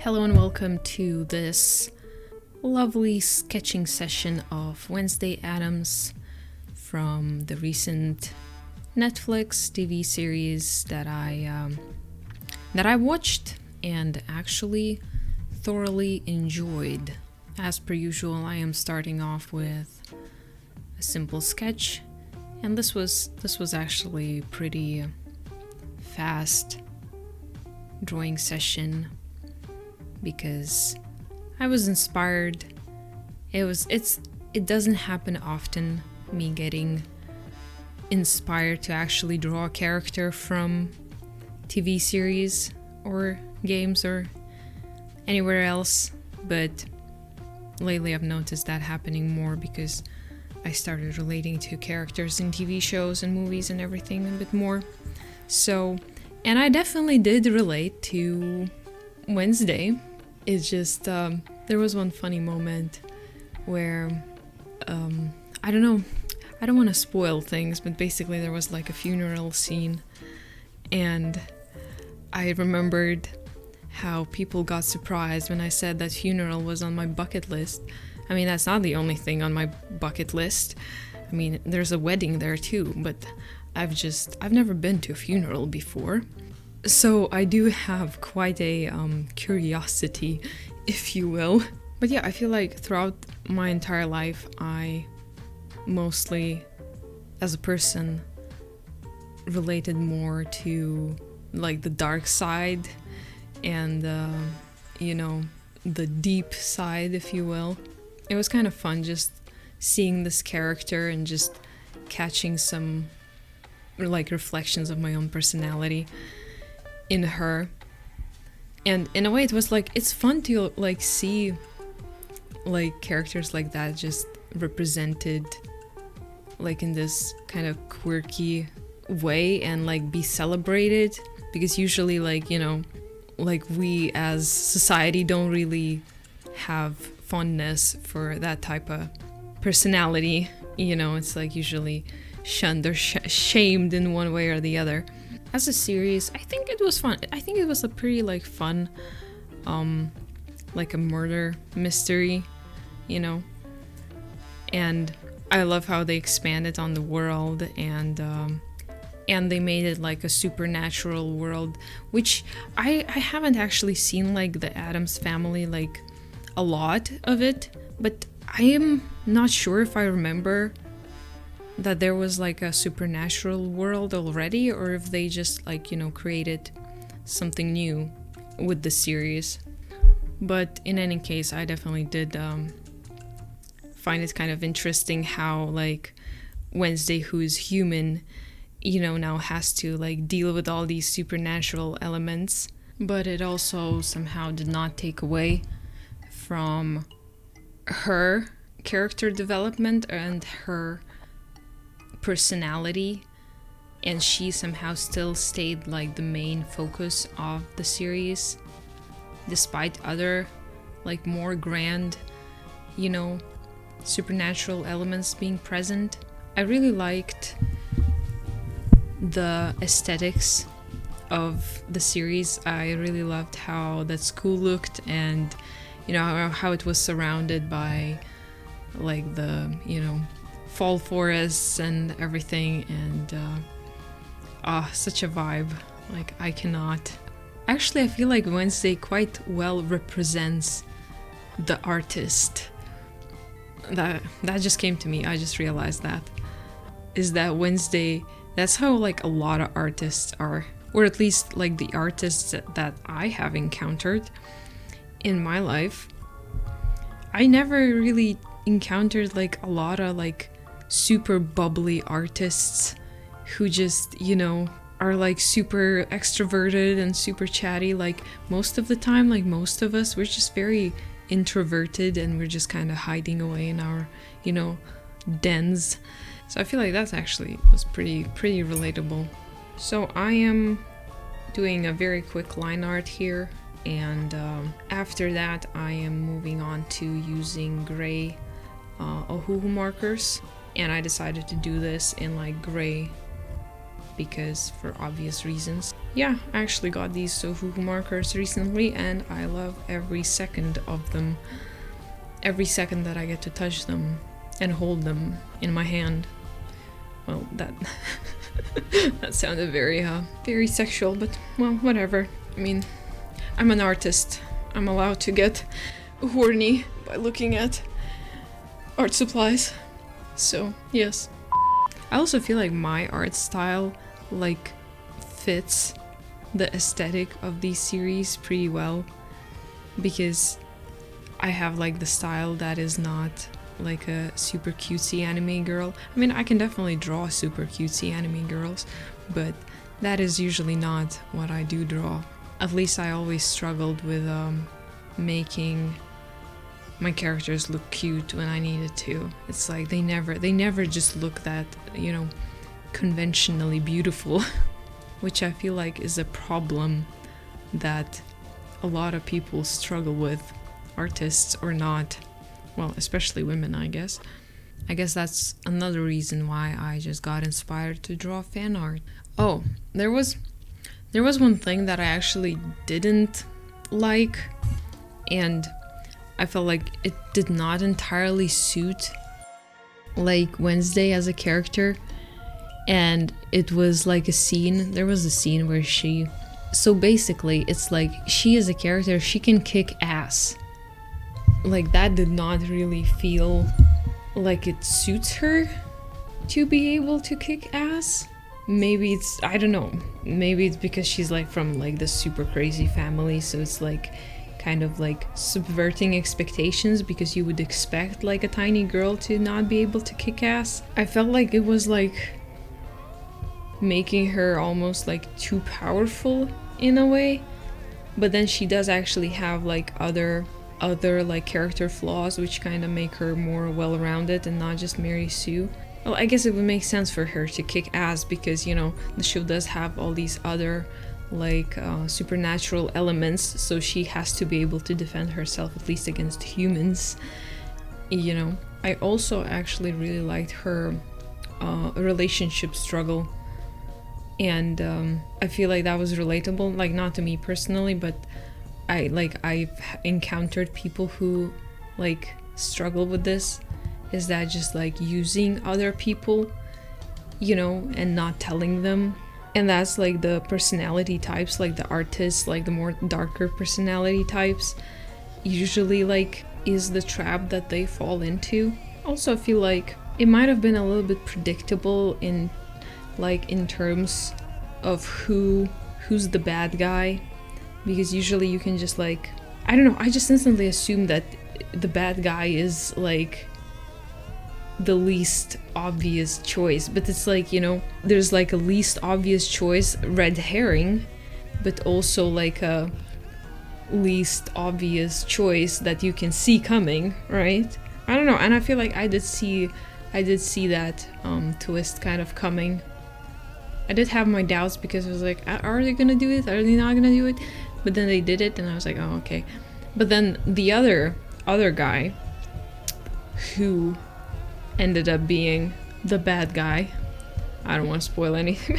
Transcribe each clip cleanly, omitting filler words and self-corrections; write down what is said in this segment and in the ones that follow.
Hello and welcome to this lovely sketching session of Wednesday Addams from the recent Netflix TV series that I watched and actually thoroughly enjoyed. As per usual, I am starting off with a simple sketch, and this was actually pretty fast drawing session because I was inspired. It doesn't happen often, me getting inspired to actually draw a character from TV series or games or anywhere else, but lately I've noticed that happening more because I started relating to characters in TV shows and movies and everything a bit more. So, and I definitely did relate to Wednesday. It's just, there was one funny moment where, I don't know, I don't want to spoil things, but basically there was like a funeral scene, and I remembered how people got surprised when I said that funeral was on my bucket list. I mean, that's not the only thing on my bucket list. I mean, there's a wedding there too, but I've never been to a funeral before. So I do have quite a curiosity, if you will. But yeah, I feel like throughout my entire life, I mostly, as a person, related more to like the dark side and, the deep side, if you will. It was kind of fun just seeing this character and just catching some like reflections of my own personality in her. And in a way it was like, it's fun to like see like characters like that just represented like in this kind of quirky way and like be celebrated, because usually like we as society don't really have fondness for that type of personality. It's like usually shunned or shamed in one way or the other. As a series, I think it was fun. I think it was a pretty like fun, like a murder mystery, and I love how they expanded on the world and they made it like a supernatural world, which I haven't actually seen like the Addams Family, like a lot of it, but I am not sure if I remember that there was like a supernatural world already, or if they just like, created something new with the series. But in any case, I definitely did find it kind of interesting how like Wednesday, who is human, now has to like deal with all these supernatural elements, but it also somehow did not take away from her character development and her personality, and she somehow still stayed like the main focus of the series despite other like more grand supernatural elements being present. I really liked the aesthetics of the series. I really loved how that school looked, and how it was surrounded by like the fall forests and everything, and such a vibe. Like I feel like Wednesday quite well represents the artist. That just came to me. I just realized that Wednesday, that's how like a lot of artists are, or at least like the artists that I have encountered in my life. I never really encountered like a lot of like super bubbly artists who just are like super extroverted and super chatty. Like most of the time, like most of us, we're just very introverted and we're just kind of hiding away in our dens. So I feel like that actually was pretty relatable. So I am doing a very quick line art here, and after that I am moving on to using gray Ohuhu markers, and I decided to do this in like gray because for obvious reasons. Yeah, I actually got these Sofuku markers recently and I love every second of them. Every second that I get to touch them and hold them in my hand. Well, that that sounded very sexual, but well, whatever. I mean, I'm an artist. I'm allowed to get horny by looking at art supplies. So, yes. I also feel like my art style like fits the aesthetic of these series pretty well, because I have like the style that is not like a super cutesy anime girl. I mean, I can definitely draw super cutesy anime girls, but that is usually not what I do draw. At least I always struggled with making my characters look cute when I needed to. It's like they never just look that, you know, conventionally beautiful, which I feel like is a problem that a lot of people struggle with, artists or not. Well, especially women, I guess. I guess that's another reason why I just got inspired to draw fan art. Oh, there was one thing that I actually didn't like, and I felt like it did not entirely suit like Wednesday as a character, and it was like a scene. There was a scene where so basically it's like she as a character, she can kick ass. Like that did not really feel like it suits her to be able to kick ass. Maybe it's, I don't know, maybe it's because she's like from like this super crazy family, so it's like kind of like subverting expectations, because you would expect like a tiny girl to not be able to kick ass. I felt like it was like making her almost like too powerful in a way, but then she does actually have like other like character flaws which kind of make her more well-rounded and not just Mary Sue. Well, I guess it would make sense for her to kick ass because, you know, the show does have all these other like supernatural elements, so she has to be able to defend herself at least against humans, you know. I also actually really liked her relationship struggle, and I feel like that was relatable, like not to me personally, but I've encountered people who like struggle with this. Is that just like using other people, you know, and not telling them? And that's like the personality types, like the artists, like the more darker personality types, usually like is the trap that they fall into. Also, I feel like it might have been a little bit predictable in terms of who's the bad guy, because usually you can just like, I don't know, I just instantly assume that the bad guy is like the least obvious choice, but it's like, you know, there's like a least obvious choice, red herring, but also like a least obvious choice that you can see coming, right? I don't know, and I feel like I did see that twist kind of coming. I did have my doubts because I was like, are they gonna do it? Are they not gonna do it? But then they did it and I was like, oh, okay. But then the other guy who ended up being the bad guy, I don't want to spoil anything.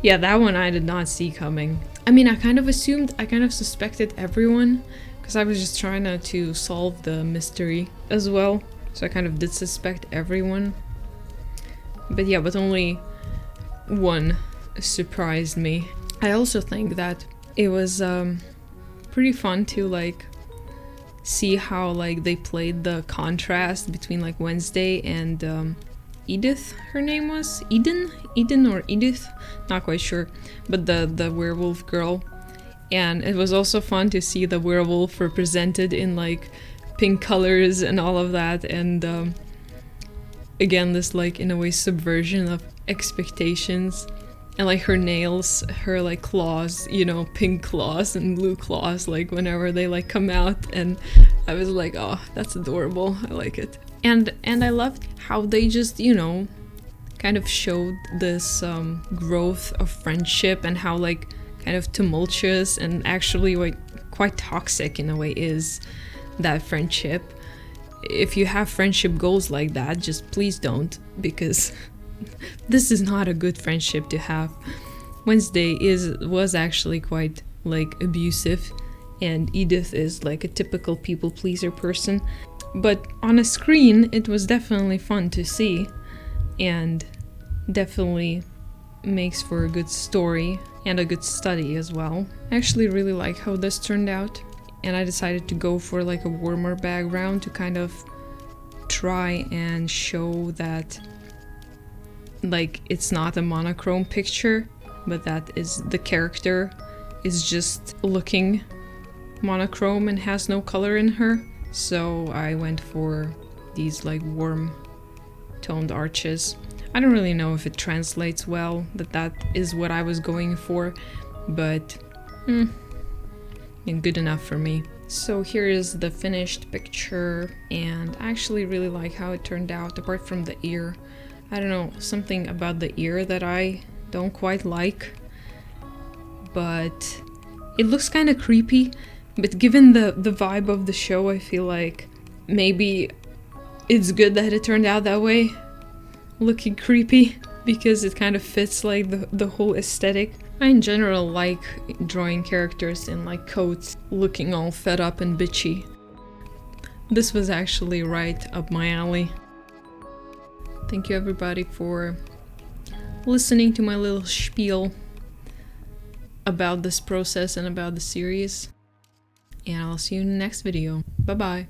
Yeah, that one I did not see coming. I mean, I kind of suspected everyone, because I was just trying to solve the mystery as well, so I kind of did suspect everyone. But yeah, but only one surprised me. I also think that it was pretty fun to like see how like they played the contrast between like Wednesday and Edith, her name was Eden or Edith, not quite sure, but the werewolf girl. And it was also fun to see the werewolf represented in like pink colors and all of that, and again this like in a way subversion of expectations. And like her nails, her like claws, you know, pink claws and blue claws, like whenever they like come out, and I was like, oh, that's adorable, I like it. And I loved how they just, you know, kind of showed this growth of friendship, and how like kind of tumultuous and actually like quite toxic in a way is that friendship. If you have friendship goals like that, just please don't, because this is not a good friendship to have. Wednesday was actually quite like abusive, and Edith is like a typical people pleaser person. But on a screen, it was definitely fun to see, and definitely makes for a good story and a good study as well. I actually really like how this turned out, and I decided to go for like a warmer background to kind of try and show that like it's not a monochrome picture, but that is the character is just looking monochrome and has no color in her. So I went for these like warm toned arches. I don't really know if it translates well, that is what I was going for, but good enough for me. So here is the finished picture, and I actually really like how it turned out, apart from the ear. I don't know, something about the ear that I don't quite like, but it looks kind of creepy. But given the vibe of the show, I feel like maybe it's good that it turned out that way, looking creepy, because it kind of fits like the whole aesthetic. I in general like drawing characters in like coats, looking all fed up and bitchy. This was actually right up my alley. Thank you everybody for listening to my little spiel about this process and about the series. And I'll see you in the next video. Bye bye.